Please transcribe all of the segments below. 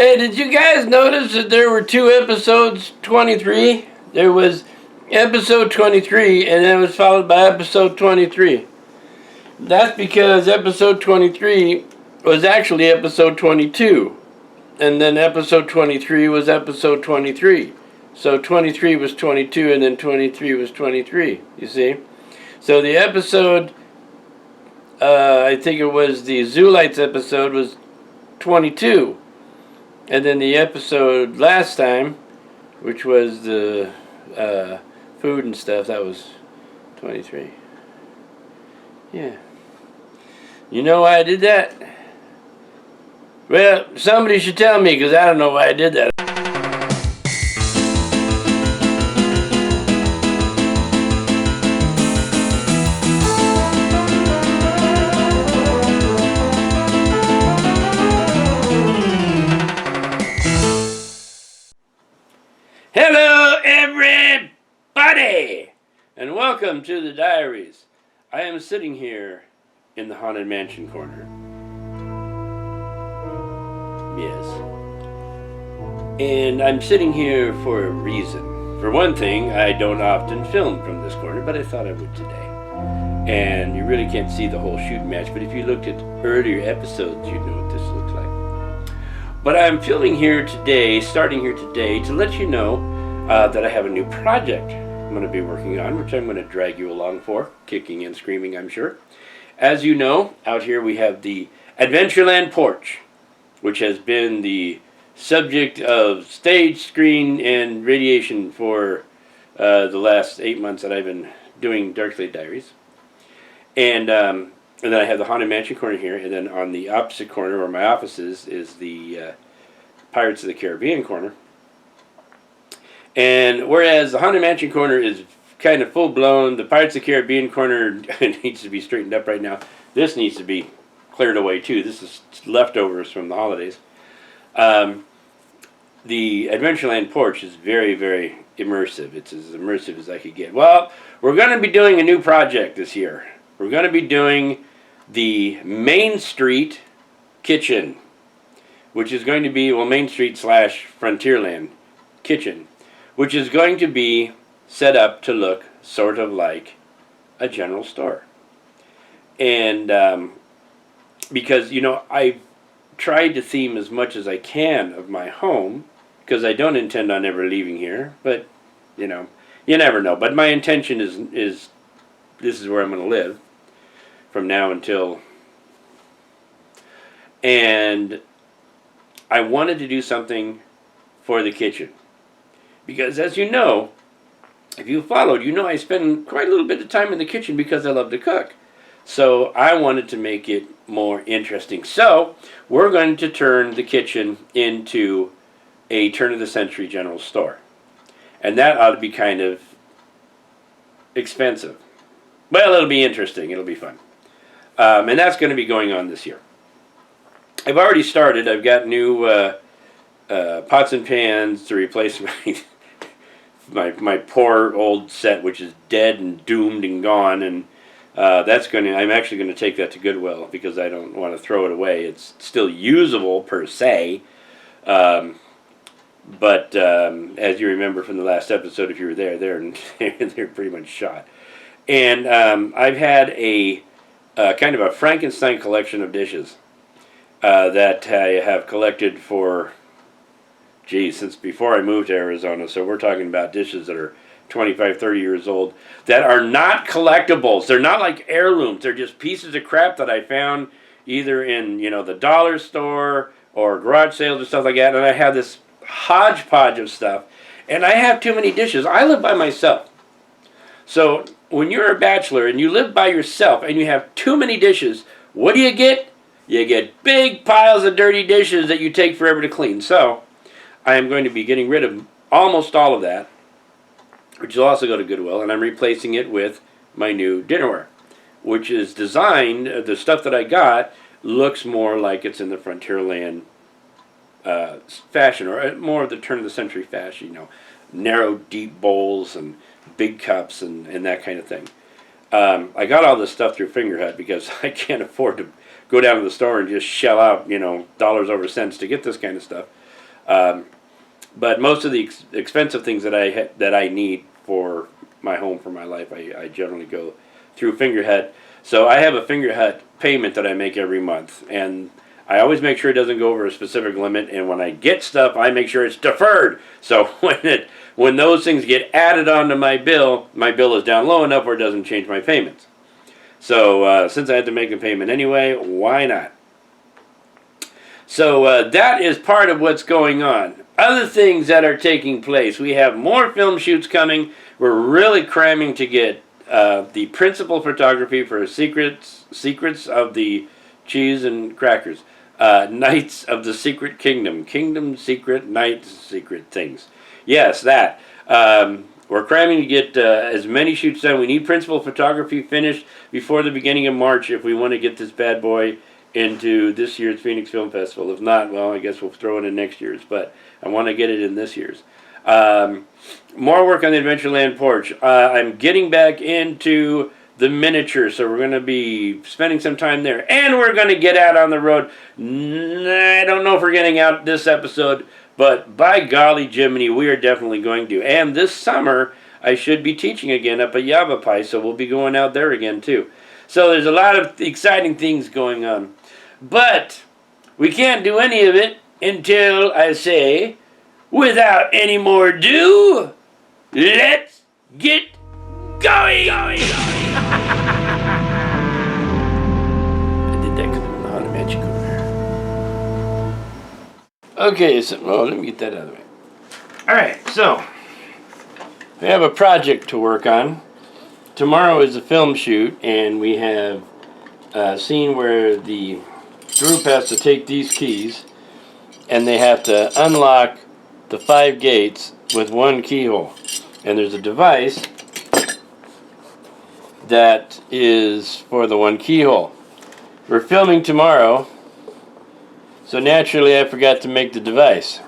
Hey, did you guys notice that there were two episodes 23? There was episode 23, and then it was followed by episode 23. That's because episode 23 was actually episode 22. And then episode 23 was episode 23. So 23 was 22, and then 23 was 23, you see? So the episode, I think it was the Zoolites episode, was 22. And then the episode last time, which was the food and stuff, that was 23. Yeah. You know why I did that? Well, somebody should tell me, because I don't know why I did that. Hello, everybody, and welcome to the Diaries. I am sitting here in the Haunted Mansion corner. Yes. And I'm sitting here for a reason. For one thing, I don't often film from this corner, but I thought I would today. And you really can't see the whole shoot match, but if you looked at earlier episodes, you'd know what this looks like. But I'm filming here today, starting here today, to let you know that I have a new project I'm going to be working on, which I'm going to drag you along for, kicking and screaming, I'm sure. As you know, out here we have the Adventureland Porch, which has been the subject of stage, screen, and radiation for the last 8 months that I've been doing Darkslade Diaries. And then I have the Haunted Mansion corner here, and then on the opposite corner where my office is the Pirates of the Caribbean corner. And whereas the Haunted Mansion corner is kind of full-blown, the Pirates of the Caribbean corner needs to be straightened up right now. This needs to be cleared away too. This is leftovers from the holidays. The Adventureland Porch is very, very immersive. It's as immersive as I could get. Well, we're going to be doing a new project this year. We're going to be doing the Main Street kitchen, which is going to be, well, Main Street / Frontierland kitchen, which is going to be set up to look sort of like a general store. And because, you know, I've tried to theme as much as I can of my home, because I don't intend on ever leaving here, but, you know, you never know. But my intention is this is where I'm going to live from now until, and I wanted to do something for the kitchen. Because as you know, if you followed, you know I spend quite a little bit of time in the kitchen because I love to cook. So I wanted to make it more interesting. So we're going to turn the kitchen into a turn-of-the-century general store. And that ought to be kind of expensive. Well, it'll be interesting. It'll be fun. And that's going to be going on this year. I've already started. I've got new pots and pans to replace my poor old set, which is dead and doomed and gone. And I'm actually going to take that to Goodwill because I don't want to throw it away. It's still usable per se. But as you remember from the last episode, if you were there, they're pretty much shot. And I've had a kind of a Frankenstein collection of dishes that I have collected for, since before I moved to Arizona. So we're talking about dishes that are 25, 30 years old that are not collectibles. They're not like heirlooms. They're just pieces of crap that I found either in, you know, the dollar store or garage sales or stuff like that. And I have this hodgepodge of stuff. And I have too many dishes. I live by myself. So when you're a bachelor and you live by yourself and you have too many dishes, what do you get? You get big piles of dirty dishes that you take forever to clean. So I am going to be getting rid of almost all of that, which will also go to Goodwill, and I'm replacing it with my new dinnerware, which is designed, the stuff that I got looks more like it's in the Frontierland fashion, or more of the turn-of-the-century fashion, you know, narrow, deep bowls and big cups and that kind of thing. I got all this stuff through Fingerhut because I can't afford to go down to the store and just shell out, you know, dollars over cents to get this kind of stuff. But most of the expensive things that I need for my home, for my life, I generally go through Fingerhut. So I have a Fingerhut payment that I make every month, and I always make sure it doesn't go over a specific limit. And when I get stuff, I make sure it's deferred. So when those things get added onto my bill is down low enough where it doesn't change my payments. So since I had to make a payment anyway, why not? So that is part of what's going on. Other things that are taking place. We have more film shoots coming. We're really cramming to get the principal photography for Secrets of the Cheese and Crackers. Knights of the Secret Kingdom. Kingdom Secret, Knights Secret things. Yes, that. We're cramming to get as many shoots done. We need principal photography finished before the beginning of March if we want to get this bad boy into this year's Phoenix Film Festival. If not, well, I guess we'll throw it in next year's, but I want to get it in this year's. More work on the Adventureland Porch. I'm getting back into the miniature, so we're going to be spending some time there. And we're going to get out on the road. I don't know if we're getting out this episode, but by golly Jiminy, we are definitely going to. And this summer, I should be teaching again up at Yavapai, so we'll be going out there again too. So there's a lot of exciting things going on. But we can't do any of it until I say, without any more ado, let's get going! I did that because I don't know how to magic over there. Okay, so let me get that out of the way. Alright, so we have a project to work on. Tomorrow is a film shoot, and we have a scene where the group has to take these keys and they have to unlock the 5 gates with one keyhole. And there's a device that is for the one keyhole. We're filming tomorrow, so naturally I forgot to make the device.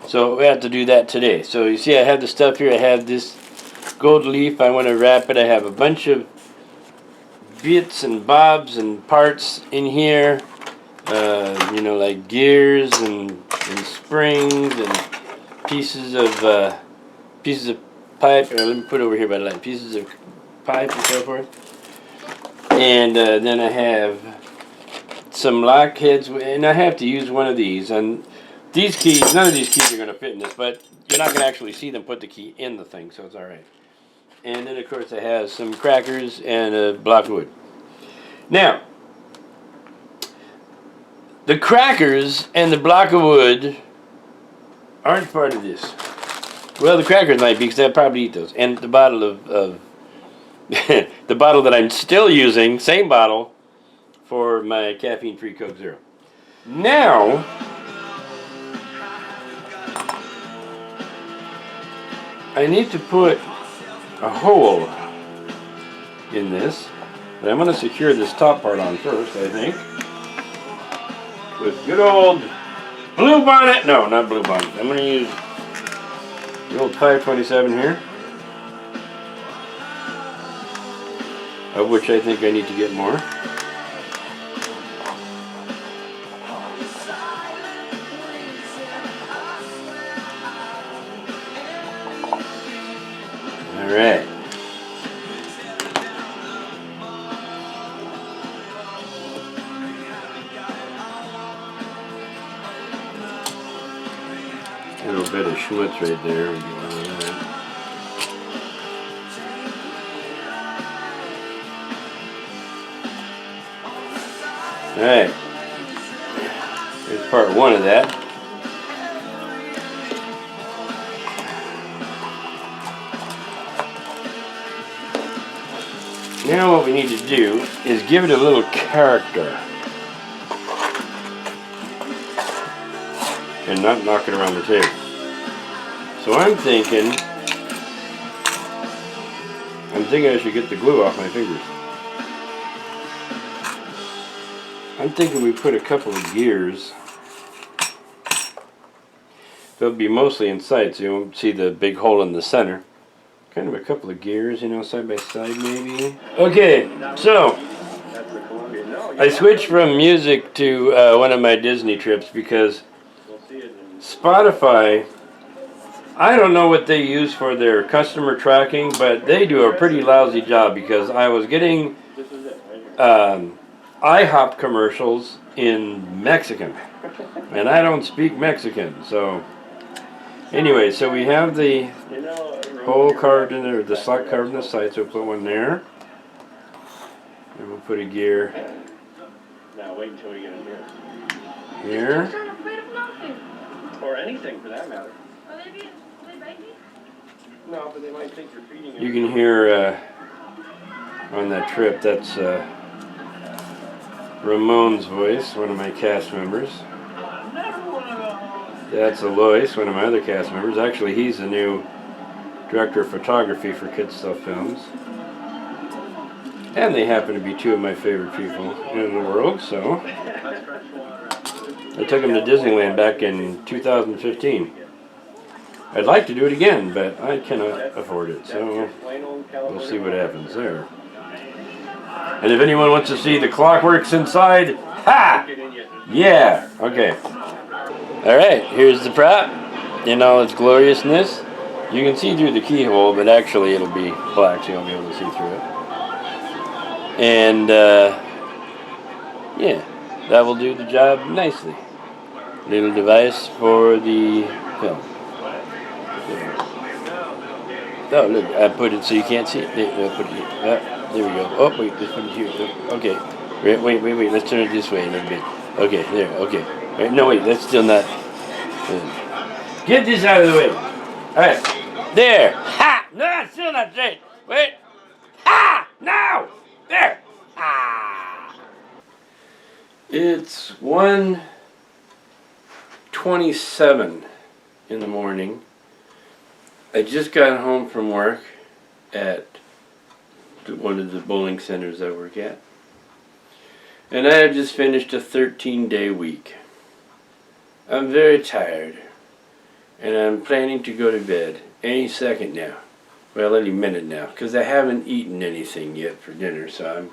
So we have to do that today. So you see I have the stuff here. I have this gold leaf. I want to wrap it. I have a bunch of bits and bobs and parts in here. You know, like gears and springs and pieces of pipe. Let me put it over here by the light. Pieces of pipe and so forth. And then I have some lock heads, and I have to use one of these. And these keys, none of these keys are going to fit in this, but you're not going to actually see them put the key in the thing, so it's all right. And then, of course, I have some crackers and a block of wood. Now, the crackers and the block of wood aren't part of this. Well, the crackers might be, because I'd probably eat those. And the bottle of the bottle that I'm still using, same bottle, for my caffeine-free Coke Zero. Now, I need to put a hole in this, but I'm going to secure this top part on first, I think, with good old Blue Bonnet. No, not Blue Bonnet. I'm going to use the old 527 here, of which I think I need to get more. Alright. A little bit of schmutz right there. Alright. Here's part one of that. Now what we need to do is give it a little character and not knock it around the table. So I'm thinking I should get the glue off my fingers. I'm thinking we put a couple of gears. They'll be mostly inside, so you won't see the big hole in the center. Kind of a couple of gears, you know, side by side maybe. Okay, so I switched from music to one of my Disney trips because Spotify, I don't know what they use for their customer tracking, but they do a pretty lousy job because I was getting IHOP commercials in Mexican, and I don't speak Mexican, so anyway, so we have the hole carved in there, the slot carved in the side, so we'll put one there, and we'll put a gear Now wait until we get in here. here. Or anything for that matter. Are they biting? No, but they might think you're feeding them. You can hear on that trip, that's Ramon's voice, one of my cast members. That's Alois, one of my other cast members. Actually, he's the new director of photography for Kids Stuff Films. And they happen to be two of my favorite people in the world, so I took them to Disneyland back in 2015. I'd like to do it again, but I cannot afford it, so we'll see what happens there. And if anyone wants to see the clockworks inside, ha! Yeah, okay. Alright, here's the prop in all its gloriousness. You can see through the keyhole, but actually it'll be black, so you won't be able to see through it. And, yeah, that will do the job nicely. Little device for the film. Oh, look, I put it so you can't see it. There, put it here. There we go. Oh, wait, let's put it here. Okay. Wait. Let's turn it this way a little bit. Okay, there. Okay. Wait, no, wait. That's still not. Get this out of the way. All right. There. Ha! No, it's still not straight. Wait. Ha! Now! There. Ah! It's 1:27 in the morning. I just got home from work at one of the bowling centers I work at. And I have just finished a 13-day week. I'm very tired. And I'm planning to go to bed any second now. Well, any minute now. Because I haven't eaten anything yet for dinner. So I'm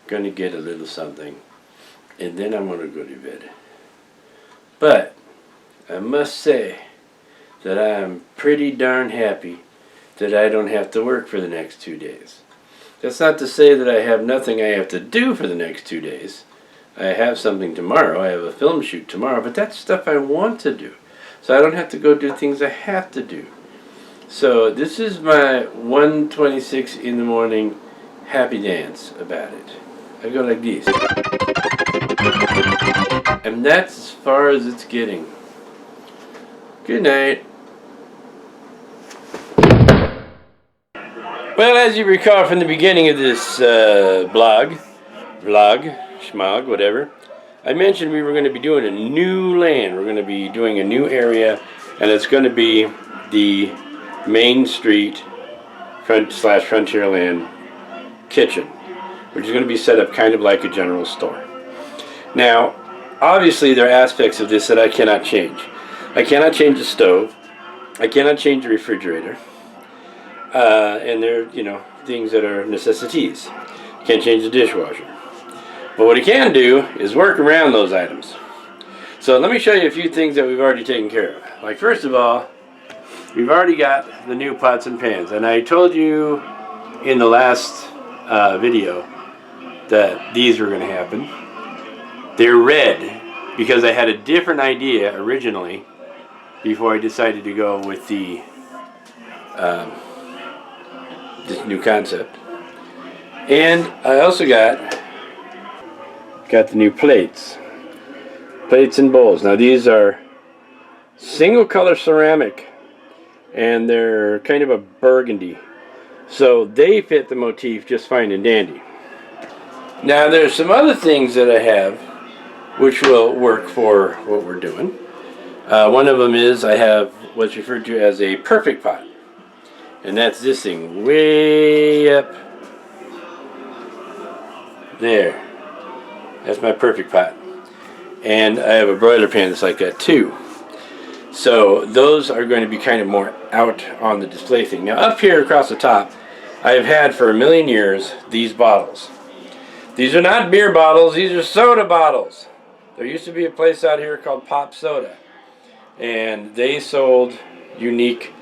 going to get a little something. And then I'm going to go to bed. But I must say that I am pretty darn happy that I don't have to work for the next 2 days. That's not to say that I have nothing I have to do for the next 2 days. I have something tomorrow. I have a film shoot tomorrow, but that's stuff I want to do. So I don't have to go do things I have to do. So this is my 1:26 in the morning happy dance about it. I go like this. And that's as far as it's getting. Good night. Well, as you recall from the beginning of this vlog, schmog, whatever, I mentioned we were going to be doing a new land. We're going to be doing a new area, and it's going to be the Main Street Frontierland kitchen, which is going to be set up kind of like a general store. Now, obviously there are aspects of this that I cannot change. I cannot change the stove. I cannot change the refrigerator. And there are, things that are necessities. Can't change the dishwasher. But what I can do is work around those items. So let me show you a few things that we've already taken care of. Like, first of all, we've already got the new pots and pans. And I told you in the last video that these were going to happen. They're red because I had a different idea originally before I decided to go with the this new concept. And I also got the new plates and bowls. Now these are single color ceramic, and they're kind of a burgundy, so they fit the motif just fine and dandy. Now there's some other things that I have which will work for what we're doing. One of them is I have what's referred to as a perfect pot. And that's this thing way up there. That's my perfect pot. And I have a broiler pan that's like that too. So those are going to be kind of more out on the display thing. Now up here across the top, I have had for a million years these bottles. These are not beer bottles, these are soda bottles. There used to be a place out here called Pop Soda, and they sold unique,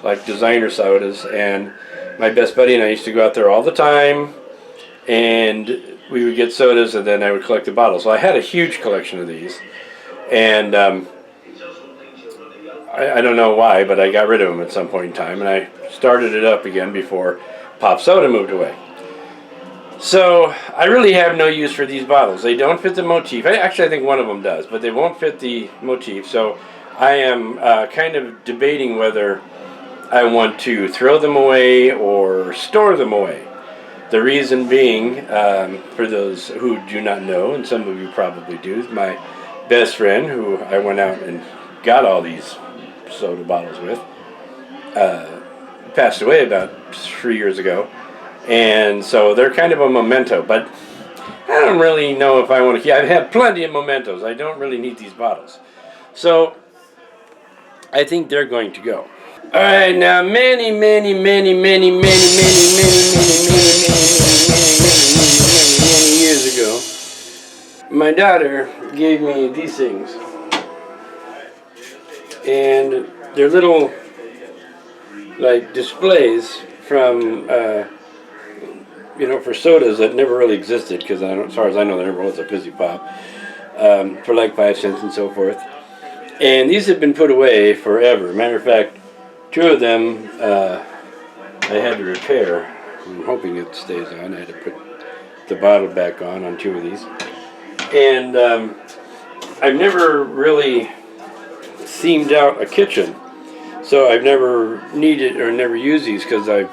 like, designer sodas, and my best buddy and I used to go out there all the time, and we would get sodas, and then I would collect the bottles. So I had a huge collection of these, and I don't know why, but I got rid of them at some point in time, and I started it up again before Pop Soda moved away. So I really have no use for these bottles. They don't fit the motif. Actually, I think one of them does, but they won't fit the motif. So I am kind of debating whether I want to throw them away or store them away. The reason being, for those who do not know, and some of you probably do, my best friend, who I went out and got all these soda bottles with, passed away about 3 years ago. And so they're kind of a memento, but I don't really know if I want to keep. I've had plenty of mementos. I don't really need these bottles. So I think they're going to go. All right, now many years ago, my daughter gave me these things. And they're little, like, displays from for sodas that never really existed, because as far as I know, there never was a Fizzy Pop, for like 5 cents and so forth. And these have been put away forever. Matter of fact, 2 of them I had to repair. I'm hoping it stays on. I had to put the bottle back on 2 of these. And I've never really themed out a kitchen, so I've never needed or never used these, because I've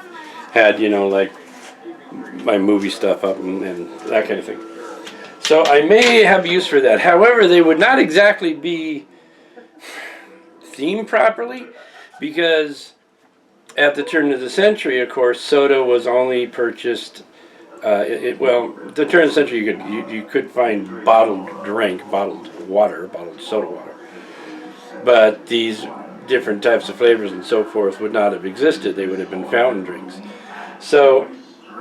had, like, my movie stuff up and that kind of thing. So I may have use for that. However, they would not exactly be themed properly, because at the turn of the century, of course, soda was only purchased. The turn of the century, you could find bottled water, bottled soda water, but these different types of flavors and so forth would not have existed. They would have been fountain drinks. So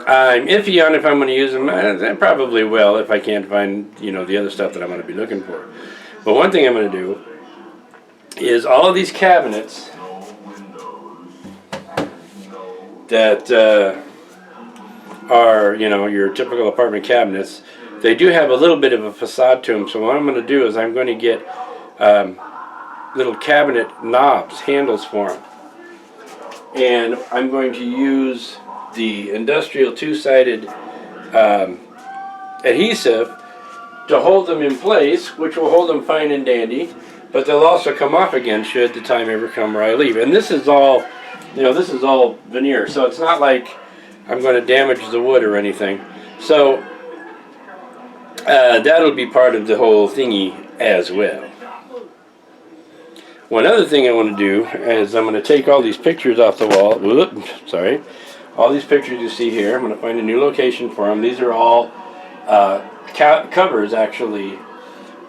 I'm iffy on if I'm going to use them. I probably will if I can't find, the other stuff that I'm going to be looking for. But one thing I'm going to do is all of these cabinets that are, your typical apartment cabinets, they do have a little bit of a facade to them. So what I'm going to do is I'm going to get little cabinet knobs, handles for them. And I'm going to use the industrial 2-sided adhesive to hold them in place, which will hold them fine and dandy, but they'll also come off again should the time ever come where I leave. And this is all, this is all veneer, so it's not like I'm going to damage the wood or anything. So that'll be part of the whole thingy as well. One other thing I want to do is I'm going to take all these pictures off the wall. Sorry. All these pictures you see here, I'm going to find a new location for them. These are all covers, actually,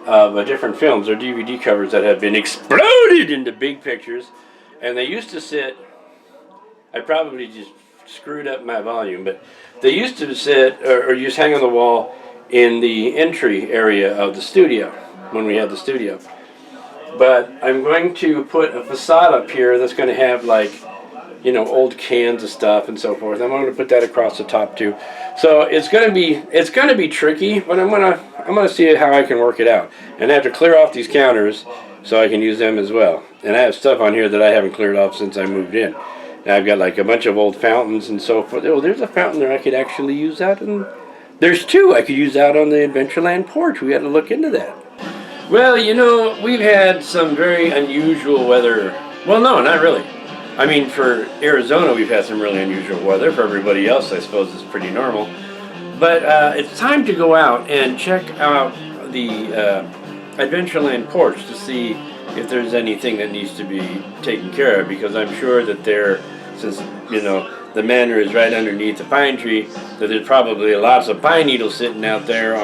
of different films, or DVD covers that have been exploded into big pictures. And they used to sit, I probably just screwed up my volume, but they used to sit or just hang on the wall in the entry area of the studio, when we had the studio. But I'm going to put a facade up here that's going to have, like, old cans of stuff and so forth. I'm going to put that across the top too. So it's going to be tricky, but I'm going to see how I can work it out. And I have to clear off these counters so I can use them as well. And I have stuff on here that I haven't cleared off since I moved in. And I've got, like, a bunch of old fountains and so forth. Oh, there's a fountain there I could actually use out, and there's 2 I could use out on the Adventureland porch. We got to look into that. Well, we've had some very unusual weather. Well, no, not really. I mean, for Arizona, we've had some really unusual weather. For everybody else, I suppose it's pretty normal. But it's time to go out and check out the Adventureland Porch to see if there's anything that needs to be taken care of, because I'm sure that since the manor is right underneath the pine tree, that there's probably lots of pine needles sitting out there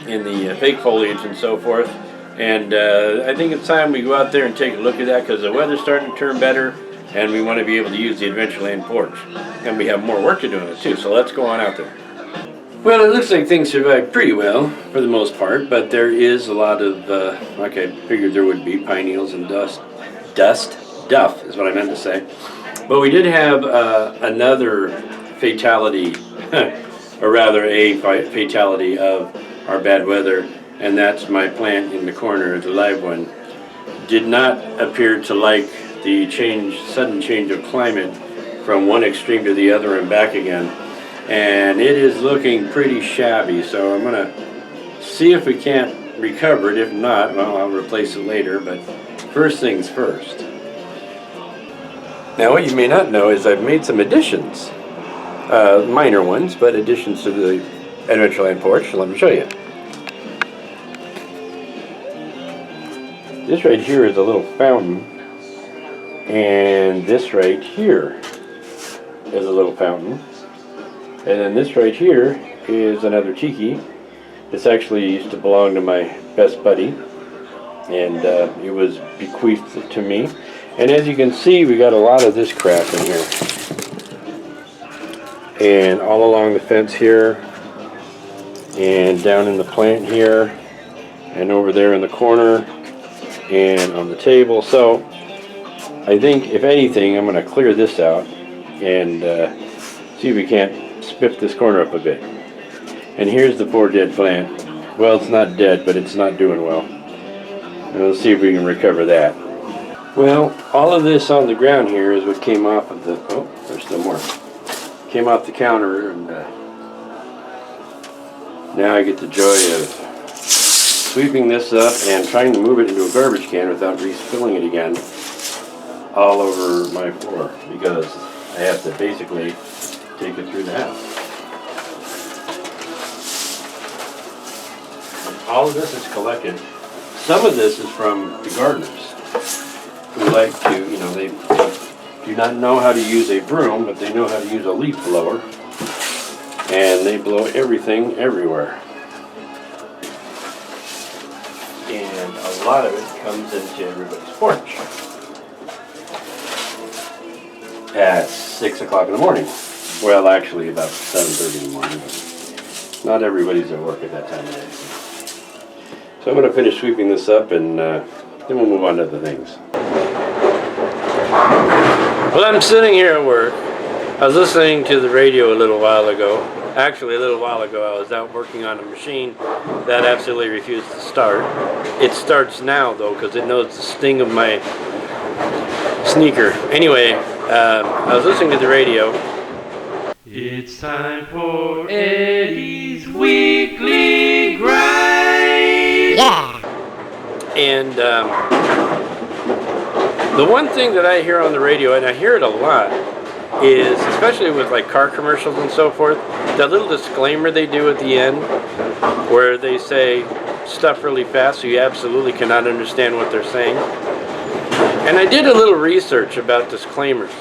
in the fake foliage and so forth. And I think it's time we go out there and take a look at that, because the weather's starting to turn better, and we want to be able to use the Adventureland Porch. And we have more work to do in it too, so let's go on out there. Well, it looks like things survived pretty well for the most part, but there is a lot of, like I figured there would be, pine needles and duff is what I meant to say. But we did have another fatality, or rather a fatality of our bad weather, and that's my plant in the corner, the live one. Did not appear to like the sudden change of climate from one extreme to the other and back again. And it is looking pretty shabby, so I'm gonna see if we can't recover it. If not, well, I'll replace it later, but first things first. Now what you may not know is I've made some additions, minor ones, but additions to the Adventureland Porch. Let me show you. This right here is a little fountain, and this right here is a little fountain. And then this right here is another tiki. This actually used to belong to my best buddy, and it was bequeathed to me. And as you can see, we got a lot of this crap in here. And all along the fence here, and down in the plant here, and over there in the corner, and on the table. So I think, if anything, I'm going to clear this out and see if we can't spiff this corner up a bit. And here's the poor dead plant. Well, it's not dead, but it's not doing well. And we'll see if we can recover that. Well, all of this on the ground here is what came off of the, oh, there's still more. Came off the counter, and now I get the joy of sweeping this up and trying to move it into a garbage can without refilling it again all over my floor, because I have to basically take it through the house. All of this is collected. Some of this is from the gardeners who like to, you know, they do not know how to use a broom, but they know how to use a leaf blower, and they blow everything everywhere. And a lot of it comes into everybody's porch at 6 o'clock in the morning. Well, actually about 7:30 in the morning, but not everybody's at work at that time of day. So I'm going to finish sweeping this up, and then we'll move on to other things. Well, I'm sitting here at work. I was listening to the radio a little while ago. Actually, a little while ago, I was out working on a machine that absolutely refused to start. It starts now, though, because it knows the sting of my sneaker. Anyway, I was listening to the radio. It's time for Eddie's Weekly Grind! Yeah! And the one thing that I hear on the radio, and I hear it a lot, is, especially with like car commercials and so forth, that little disclaimer they do at the end where they say stuff really fast so you absolutely cannot understand what they're saying. And I did a little research about disclaimers.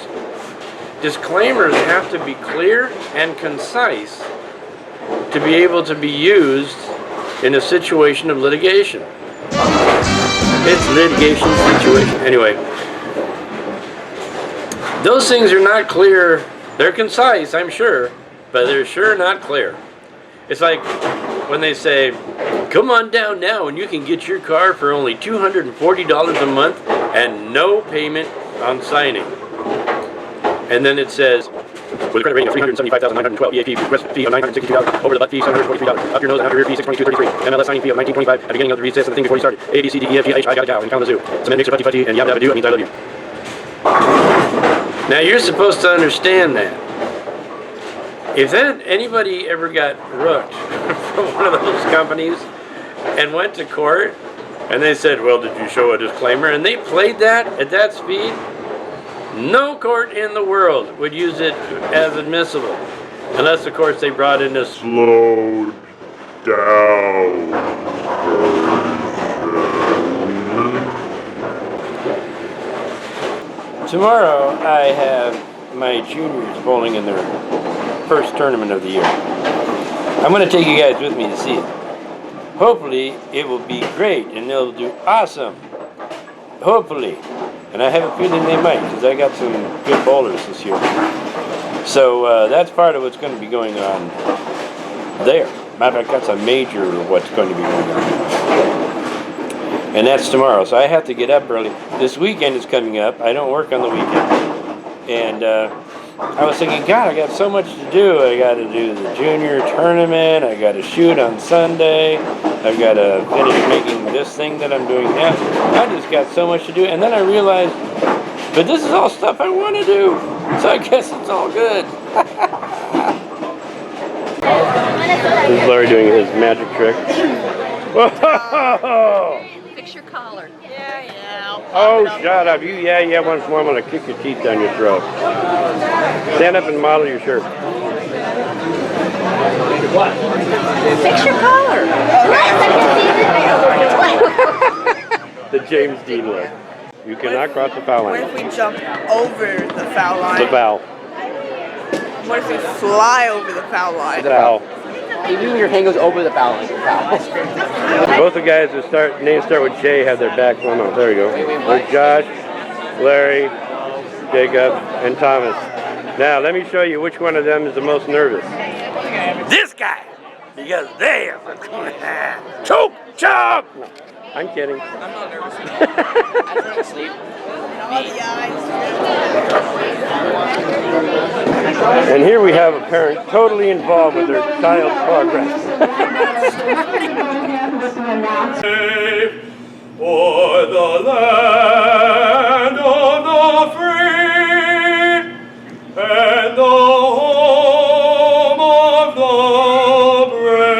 Disclaimers have to be clear and concise to be able to be used in a situation of litigation. It's litigation situation. Anyway, those things are not clear. They're concise, I'm sure, but they're sure not clear. It's like when they say, come on down now and you can get your car for only $240 a month and no payment on signing. And then it says, with a credit rating of 375,912, EAP, request fee of $962, over the butt fee $743, up your nose and out your rear fee $622.33, MLS signing fee of $19.25, at the beginning of the recess of the thing before you started, A, B, C, D, E, F, G, H, I got a cow, and count the zoo, cement mixer, putty, putty, and yabba dabba do, it means I love you. Now you're supposed to understand that. If that anybody ever got rooked from one of those companies and went to court, and they said, well, did you show a disclaimer? And they played that at that speed, no court in the world would use it as admissible. Unless, of course, they brought in a slowed down version. Tomorrow I have my juniors bowling in their first tournament of the year. I'm going to take you guys with me to see it. Hopefully it will be great and they'll do awesome. Hopefully. And I have a feeling they might, because I got some good bowlers this year. So that's part of what's going to be going on there. Matter of fact, that's a major of what's going to be going on. And that's tomorrow, so I have to get up early. This weekend is coming up. I don't work on the weekend. And I was thinking, God, I got so much to do. I got to do the junior tournament. I got to shoot on Sunday. I've got to finish making this thing that I'm doing now. I just got so much to do. And then I realized, but this is all stuff I want to do. So I guess it's all good. This is Larry doing his magic trick. Whoa! Fix your collar. Yeah. Oh, shut up. You, yeah, once more I'm going to kick your teeth down your throat. Stand up and model your shirt. Fix your collar. The James Dean look. You cannot cross the foul What line. if we jump over the foul line? The foul. What if we fly over the foul line? The foul. Even your hand goes over the foul line. Both the guys who names start with J have their back one off. There we go. There's Josh, Larry, Jacob, and Thomas. Now let me show you which one of them is the most nervous. This guy! Because damn! Choke! Chop! No, I'm kidding. I'm not nervous. I fell asleep. And here we have a parent totally involved with their child's progress. For the land of the free and the home of the brave.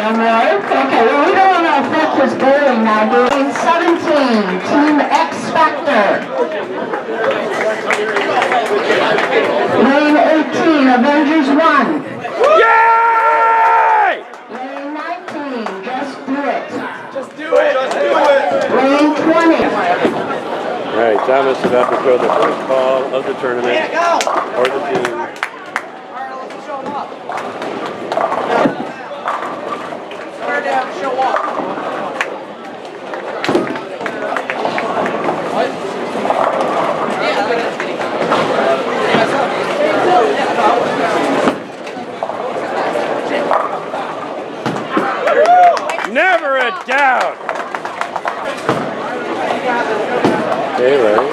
Okay, well, we don't know if that was bowling now. Doing 17, Team X Factor. Lane 18, Avengers 1. Yay! Lane 19, Just Do It. Just do it. Just do it. Lane 20. All right, Thomas is about to throw the first ball of the tournament for the team. Show up. Never a doubt. Hey, Larry.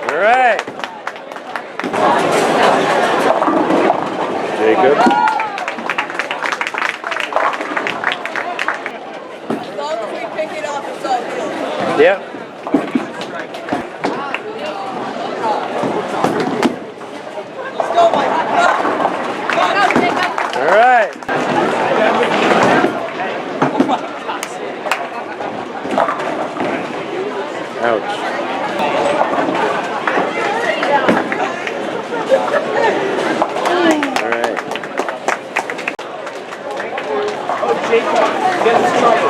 All right. Jacob. As long as we pick it up, it's all good. Yep. Let's go, Mike. All right. Ouch. All right. Oh, Jacob, get in trouble.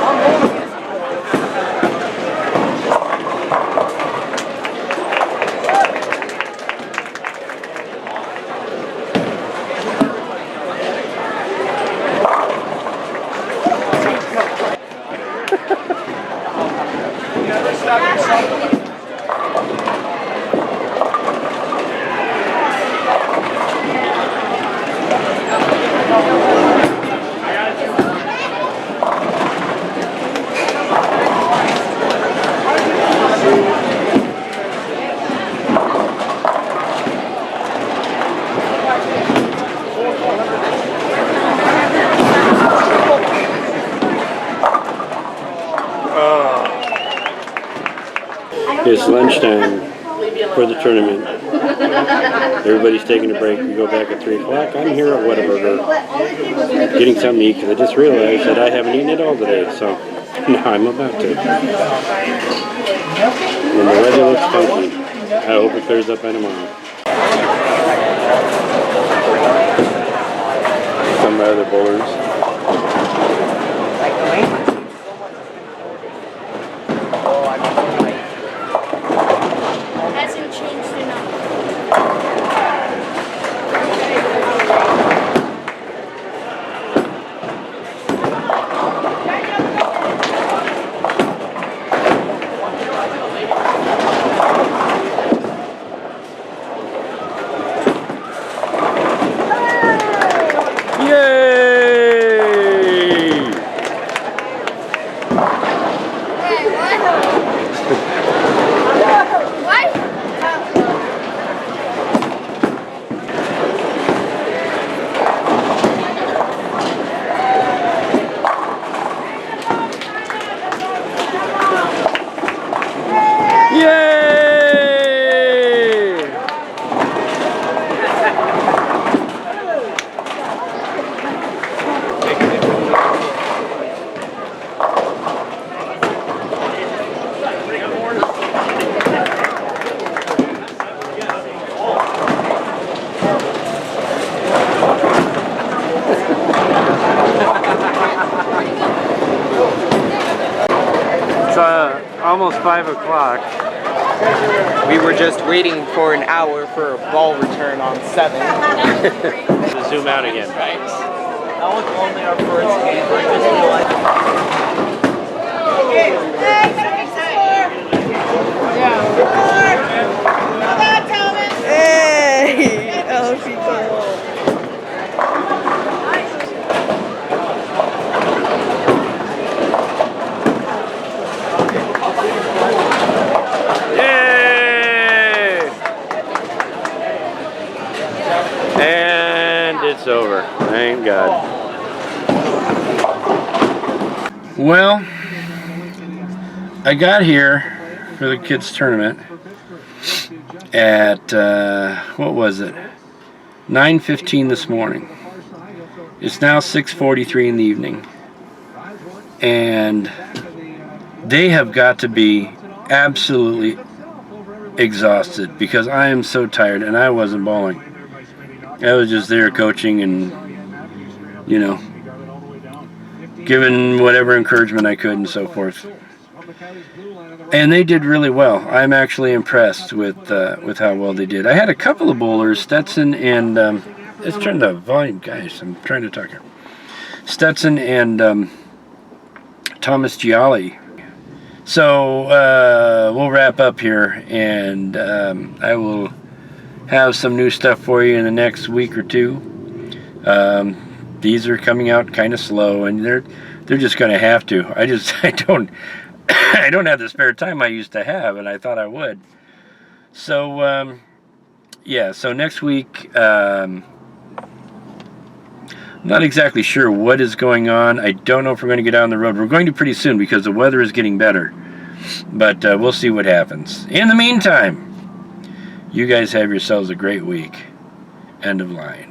It's lunchtime for the tournament. Everybody's taking a break. We go back at 3 o'clock. I'm here at Whataburger getting something to eat because I just realized that I haven't eaten at all today. So now I'm about to. And the weather looks funky. I hope it clears up by tomorrow. Some of my other bowlers. Yay! Yay! It's almost 5 o'clock. We were just waiting for an hour for a ball return on 7. Zoom out again. That was only our first game. I just realized. Hey! Oh, people. Yay! And it's over. Thank God. Well, I got here for the kids' tournament at, what was it? 9:15 this morning. It's now 6:43 in the evening. And they have got to be absolutely exhausted because I am so tired, and I wasn't bowling. I was just there coaching and, you know, giving whatever encouragement I could and so forth. And they did really well. I'm actually impressed with how well they did. I had a couple of bowlers, Stetson and let's turn the volume, guys. I'm trying to talk here. Stetson and Thomas Gialli. So we'll wrap up here, and I will have some new stuff for you in the next week or two. These are coming out kind of slow, and they're just going to have to. I don't I don't have the spare time I used to have, and I thought I would. So yeah. So next week, I'm not exactly sure what is going on. I don't know if we're going to get out on the road. We're going to pretty soon because the weather is getting better. But we'll see what happens. In the meantime, you guys have yourselves a great week. End of line.